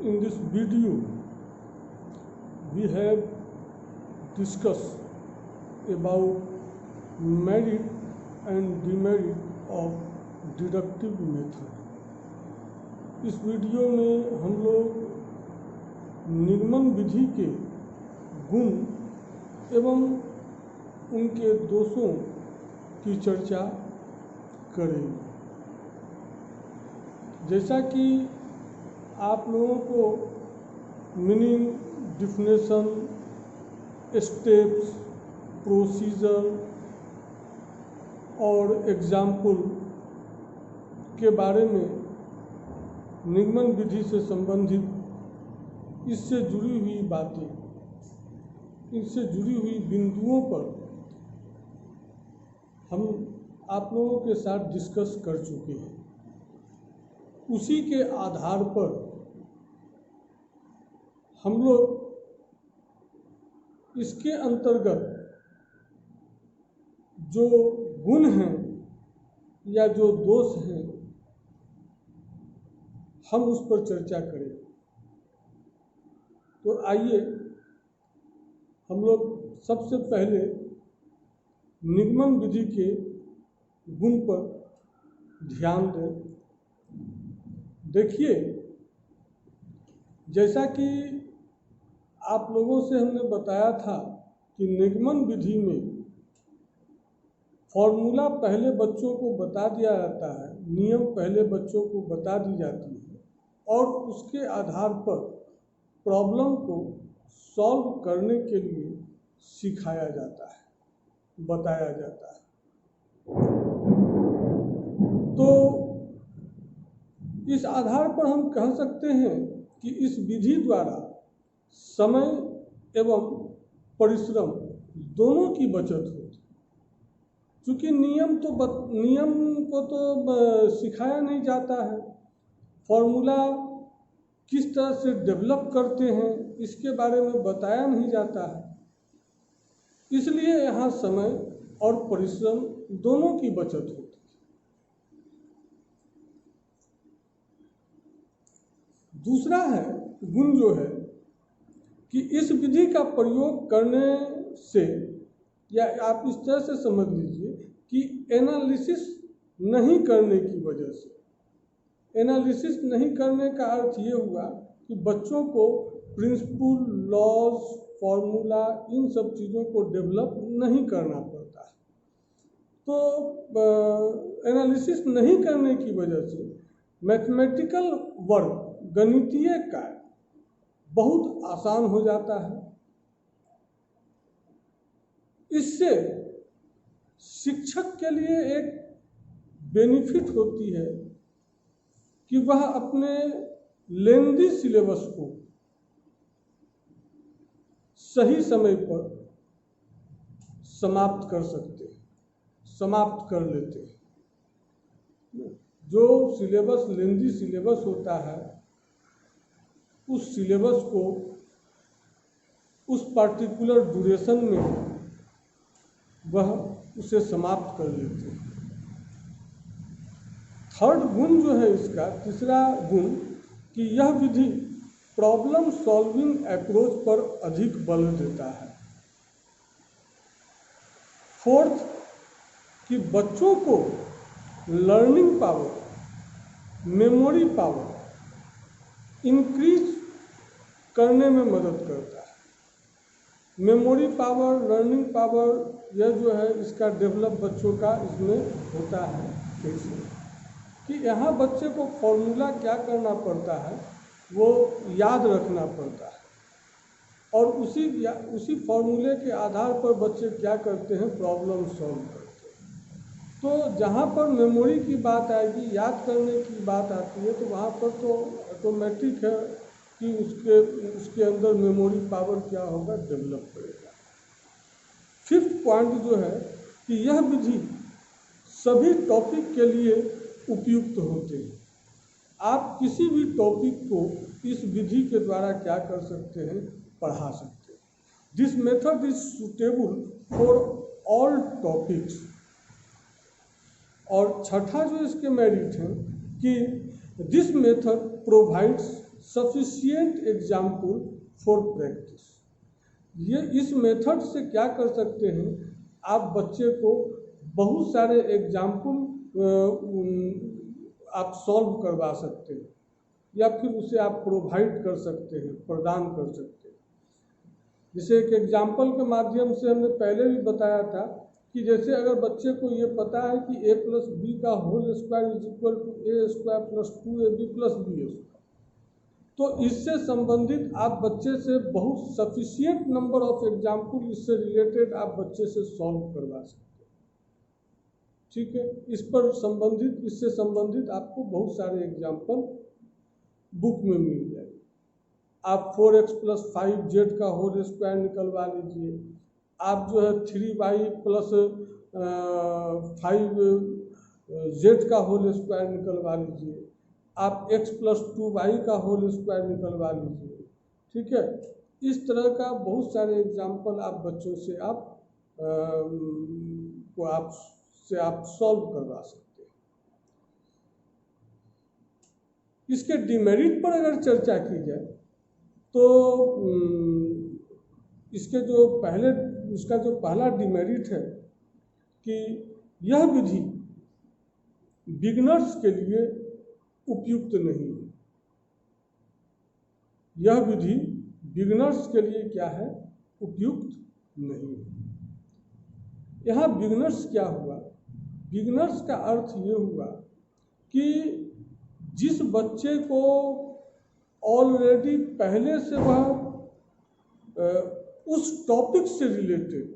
In this video, we have discussed about merit and demerit of deductive method. इस video में हम लोग निगमन विधि के गुण एवं उनके दोषों की चर्चा करेंगे। जैसा कि आप लोगों को मीनिंग, डिफिनेशन, स्टेप्स, प्रोसीजर और एग्जाम्पल के बारे में निगमन विधि से संबंधित इससे जुड़ी हुई बातें, इससे जुड़ी हुई बिंदुओं पर हम आप लोगों के साथ डिस्कस कर चुके हैं। उसी के आधार पर हम लोग इसके अंतर्गत जो गुण हैं या जो दोष हैं, हम उस पर चर्चा करें। तो आइए हम लोग सबसे पहले निगमन विधि के गुण पर ध्यान दें। देखिए, जैसा कि आप लोगों से हमने बताया था कि निगमन विधि में फॉर्मूला पहले बच्चों को बता दिया जाता है, नियम पहले बच्चों को बता दी जाती है और उसके आधार पर प्रॉब्लम को सॉल्व करने के लिए सिखाया जाता है, बताया जाता है। तो इस आधार पर हम कह सकते हैं कि इस विधि द्वारा समय एवं परिश्रम दोनों की बचत होती। क्योंकि नियम को तो सिखाया नहीं जाता है, फॉर्मूला किस तरह से डेवलप करते हैं इसके बारे में बताया नहीं जाता है। इसलिए यहाँ समय और परिश्रम दोनों की बचत होती है। दूसरा है गुण जो है कि इस विधि का प्रयोग करने से, या आप इस तरह से समझ लीजिए कि एनालिसिस नहीं करने की वजह से, एनालिसिस नहीं करने का अर्थ ये हुआ कि बच्चों को प्रिंसिपल, लॉज, फॉर्मूला, इन सब चीज़ों को डेवलप नहीं करना पड़ता है। तो एनालिसिस नहीं करने की वजह से मैथमेटिकल वर्क, गणितीय कार्य बहुत आसान हो जाता है। इससे शिक्षक के लिए एक बेनिफिट होती है कि वह अपने लेंदी सिलेबस को सही समय पर समाप्त कर सकते हैं, समाप्त कर लेते हैं। जो सिलेबस, लेंदी सिलेबस होता है, उस सिलेबस को उस पार्टिकुलर ड्यूरेशन में वह उसे समाप्त कर लेते हैं। थर्ड गुण जो है इसका, तीसरा गुण, कि यह विधि प्रॉब्लम सॉल्विंग अप्रोच पर अधिक बल देता है। फोर्थ, कि बच्चों को learning power, memory power increase करने में मदद करता है। मेमोरी पावर, लर्निंग पावर, यह जो है इसका डेवलप बच्चों का इसमें होता है। कैसे कि यहाँ बच्चे को फॉर्मूला क्या करना पड़ता है, वो याद रखना पड़ता है और उसी फॉर्मूले के आधार पर बच्चे क्या करते हैं, प्रॉब्लम सॉल्व करते हैं। तो जहाँ पर मेमोरी की बात आएगी, याद करने की बात आती है, तो वहाँ पर तो ऑटोमेटिक है कि उसके अंदर मेमोरी पावर क्या होगा, डेवलप करेगा। फिफ्थ पॉइंट जो है कि यह विधि सभी टॉपिक के लिए उपयुक्त होते हैं। आप किसी भी टॉपिक को इस विधि के द्वारा क्या कर सकते हैं, पढ़ा सकते हैं। This method is suitable for all topics. और छठा जो इसके मेरिट है कि this method provides sufficient example for practice. ये इस मेथड से क्या कर सकते हैं, आप बच्चे को बहुत सारे एग्जाम्पल आप सॉल्व करवा सकते हैं, या फिर उसे आप प्रोवाइड कर सकते हैं, प्रदान कर सकते हैं। जैसे एक एग्जाम्पल के माध्यम से हमने पहले भी बताया था कि जैसे अगर बच्चे को ये पता है कि a प्लस बी का whole square is equal to A square plus 2ab plus B square, तो इससे संबंधित आप बच्चे से बहुत सफिशिएंट नंबर ऑफ एग्जाम्पल इससे रिलेटेड आप बच्चे से सॉल्व करवा सकते हैं। ठीक है, इस पर संबंधित, इससे संबंधित आपको बहुत सारे एग्जाम्पल बुक में मिल जाएगी। आप 4x प्लस 5z का होल स्क्वायर निकलवा लीजिए, आप जो है 3y प्लस 5z का होल स्क्वायर निकलवा लीजिए, आप x प्लस 2y का होल स्क्वायर निकलवा लीजिए। ठीक है, इस तरह का बहुत सारे एग्जाम्पल आप बच्चों से आप सॉल्व करवा सकते हैं। इसके डिमेरिट पर अगर चर्चा की जाए तो इसका जो पहला डिमेरिट है कि यह विधि बिगनर्स के लिए उपयुक्त नहीं है। यह विधि बिगनर्स के लिए क्या है, उपयुक्त नहीं है। यहाँ बिगनर्स क्या हुआ, बिगनर्स का अर्थ ये हुआ कि जिस बच्चे को ऑलरेडी पहले से वह उस टॉपिक से रिलेटेड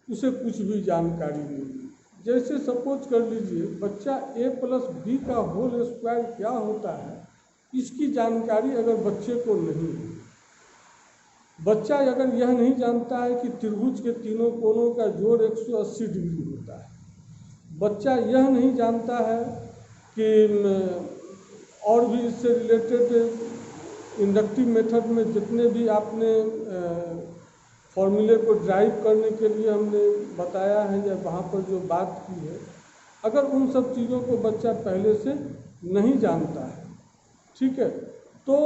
उसे कुछ भी जानकारी नहीं है। जैसे सपोज कर लीजिए बच्चा a प्लस बी का होल स्क्वायर क्या होता है, इसकी जानकारी अगर बच्चे को नहीं है, बच्चा अगर यह नहीं जानता है कि त्रिभुज के तीनों कोणों का जोड़ 180 डिग्री होता है, बच्चा यह नहीं जानता है कि और भी इससे रिलेटेड इंडक्टिव मेथड में जितने भी आपने फॉर्मूले को ड्राइव करने के लिए हमने बताया है या वहाँ पर जो बात की है, अगर उन सब चीज़ों को बच्चा पहले से नहीं जानता है, ठीक है, तो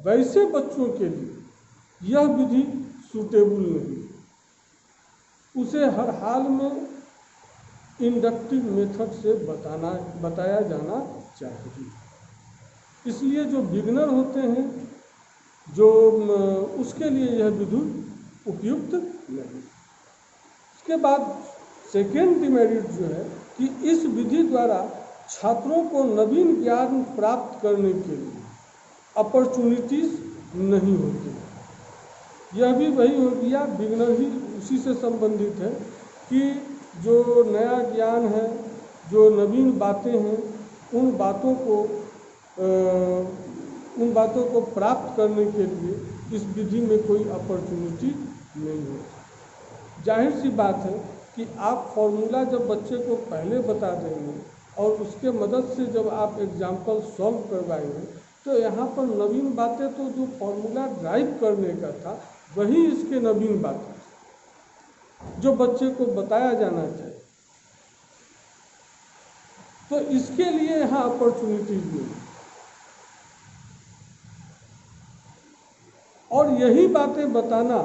वैसे बच्चों के लिए यह विधि सूटेबल नहीं, उसे हर हाल में इंडक्टिव मेथड से बताया जाना चाहिए। इसलिए जो बिगनर होते हैं उसके लिए यह विधि उपयुक्त नहीं। इसके बाद सेकेंड डिमेरिट जो है कि इस विधि द्वारा छात्रों को नवीन ज्ञान प्राप्त करने के लिए अपॉर्चुनिटीज नहीं होती। यह भी वही हो गया, बिगनर ही उसी से संबंधित है कि जो नया ज्ञान है, जो नवीन बातें हैं, उन बातों को प्राप्त करने के लिए इस विधि में कोई अपॉर्चुनिटी नहीं होती। जाहिर सी बात है कि आप फॉर्मूला जब बच्चे को पहले बता देंगे और उसके मदद से जब आप एग्जाम्पल सॉल्व करवाएंगे, तो यहाँ पर नवीन बातें तो जो फॉर्मूला ड्राइव करने का था वही इसके नवीन बातें जो बच्चे को बताया जाना चाहिए। तो इसके लिए यहाँ अपॉर्चुनिटीज नहीं, और यही बातें बताना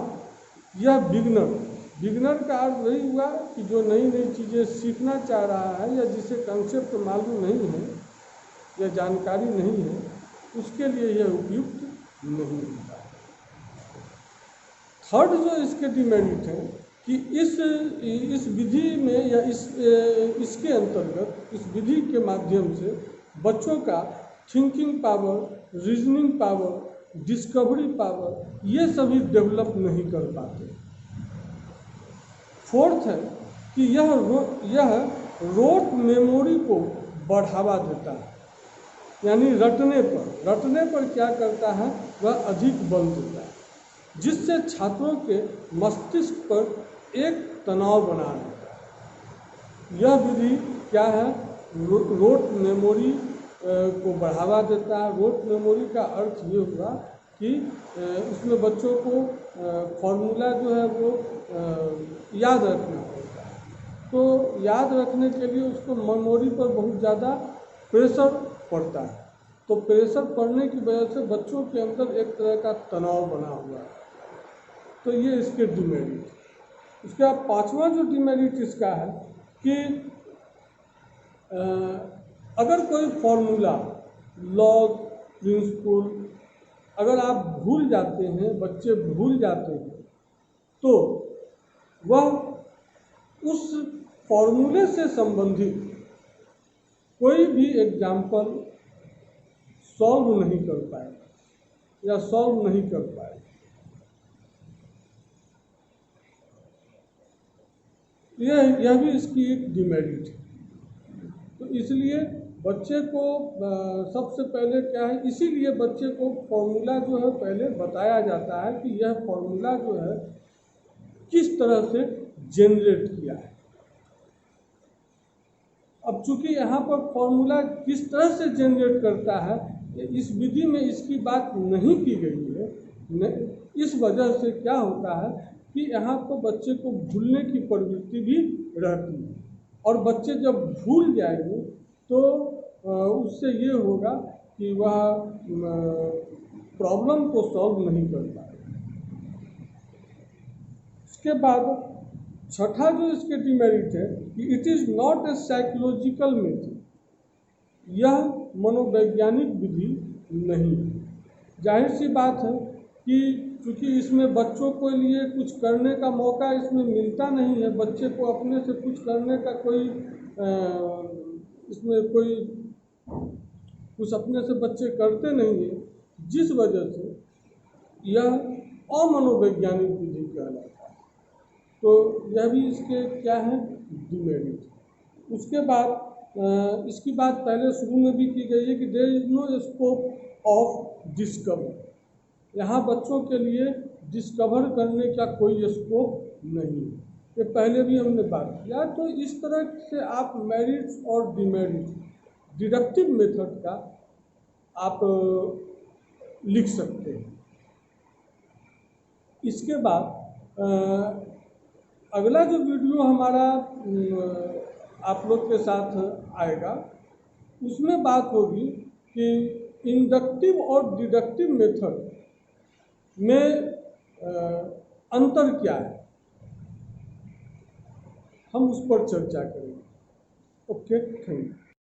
यह बिगनर का अर्थ वही हुआ कि जो नई नई चीज़ें सीखना चाह रहा है या जिसे कंसेप्ट मालूम नहीं है या जानकारी नहीं है, उसके लिए यह उपयुक्त नहीं होता है। थर्ड जो इसके डिमेरिट है कि इस विधि में या इसके अंतर्गत इस विधि के माध्यम से बच्चों का thinking power, reasoning power, discovery power, ये सभी डेवलप नहीं कर पाते। फोर्थ है कि यह रोट मेमोरी को बढ़ावा देता है, यानी रटने पर क्या करता है, वह अधिक बल देता है, जिससे छात्रों के मस्तिष्क पर एक तनाव बना रहता है। यह विधि क्या है, रोट मेमोरी को बढ़ावा देता है। रोट मेमोरी का अर्थ ये हुआ कि उसमें बच्चों को फॉर्मूला जो है वो याद रखना पड़ता है, तो याद रखने के लिए उसको मेमोरी पर बहुत ज़्यादा प्रेशर पड़ता है। तो प्रेशर पड़ने की वजह से बच्चों के अंदर एक तरह का तनाव बना हुआ है। तो ये इसके डिमेरिट। उसके बाद पांचवा जो डिमेरिट इसका है कि अगर कोई फॉर्मूला, लॉग, प्रिंसिपल अगर आप भूल जाते हैं, बच्चे भूल जाते हैं, तो वह उस फॉर्मूले से संबंधित कोई भी एग्जाम्पल सॉल्व नहीं कर पाएगा या सॉल्व नहीं कर पाएगा। यह भी इसकी एक डिमेरिट है। तो इसलिए बच्चे को सबसे पहले क्या है, इसीलिए बच्चे को फॉर्मूला जो है पहले बताया जाता है कि यह फॉर्मूला जो है किस तरह से जनरेट किया है। अब चूंकि यहाँ पर फॉर्मूला किस तरह से जनरेट करता है, इस विधि में इसकी बात नहीं की गई है। इस वजह से क्या होता है कि यहाँ पर बच्चे को भूलने की प्रवृत्ति भी रहती है, और बच्चे जब भूल जाएंगे तो उससे ये होगा कि वह प्रॉब्लम को सॉल्व नहीं कर पाएगा। इसके बाद छठा जो इसके डिमेरिट है कि it is not a psychological method, यह मनोवैज्ञानिक विधि नहीं है। जाहिर सी बात है कि क्योंकि इसमें बच्चों के लिए कुछ करने का मौका इसमें मिलता नहीं है, बच्चे को अपने से कुछ करने का कोई इसमें कोई कुछ अपने से बच्चे करते नहीं हैं, जिस वजह से यह अमनोवैज्ञानिक विधि कहलाता है। तो यह भी इसके क्या है, डिमेरिट। उसके बाद इसकी बात पहले शुरू में भी की गई है कि there is no scope of discover, यहाँ बच्चों के लिए डिस्कवर करने का कोई स्कोप नहीं है। ये पहले भी हमने बात किया। तो इस तरह से आप मेरिट्स और डिमेरिट्स डिडक्टिव मेथड का आप लिख सकते हैं। इसके बाद अगला जो वीडियो हमारा आप लोग के साथ आएगा, उसमें बात होगी कि इंडक्टिव और डिडक्टिव मेथड में अंतर क्या है, हम उस पर चर्चा करेंगे। Okay, thank you.